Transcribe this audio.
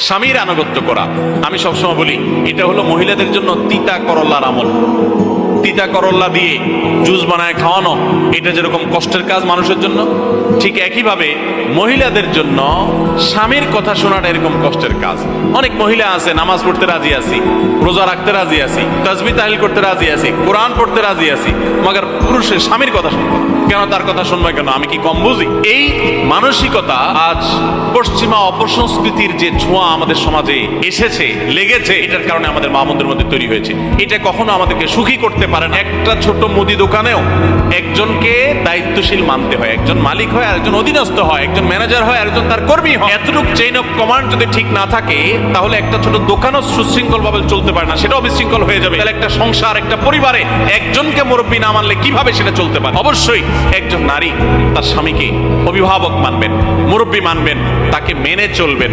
স্বামীর আনুগত্য করা। আমি সবসময় বলি এটা হলো মহিলাদের জন্য তিতা করল্লার আমল। তিতা করল্লা দিয়ে জুস বানায় খাওয়ানো, এটা যেরকম কষ্টের কাজ মানুষের জন্য, ঠিক একইভাবে মহিলাদের জন্য স্বামীর কথা শোনাটা এরকম কষ্টের কাজ। অনেক মহিলা আছে নামাজ পড়তে রাজি আছি, রোজা রাখতে রাজি আছি, তাসবিহ তাহলিল করতে রাজি আছি, কোরআন পড়তে রাজি আছি, মগর পুরুষের স্বামীর কথা শুনবো কেন? তার কথা শুনবো কেন? আমি কি কম বুঝি? এই মানসিকতা আজ পশ্চিমা অপসংস্কৃতির যে ছোঁয়া আমাদের সমাজে এসেছে, লেগেছে, এটার কারণে আমাদের মা বোনদের মধ্যে তৈরি হয়েছে। এটা কখনো আমাদেরকে সুখী করতে পারে না। একটা ছোট মুদি দোকানেও একজনকে দায়িত্বশীল মানতে হয়, একজন মালিক হয়, আরেকজন অধীনস্থ হয়, একজন ম্যানেজার হয়, আরেকজন তার কর্মী হয়। এতটুকু চেইন অফ কমান্ড যদি ঠিক না থাকে, তাহলে একটা ছোট দোকানও সুশৃঙ্খল ভাবে চলতে পারে না, সেটাও বিশৃঙ্খল হয়ে যাবে। তাহলে একটা সংসার, একটা পরিবারে একজনকে মুরব্বী না মানলে কিভাবে সেটা চলতে পারে? অবশ্যই একজন নারী তার স্বামীকে অভিভাবক মানবেন, মুরব্বী মানবেন, তাকে মেনে চলবেন।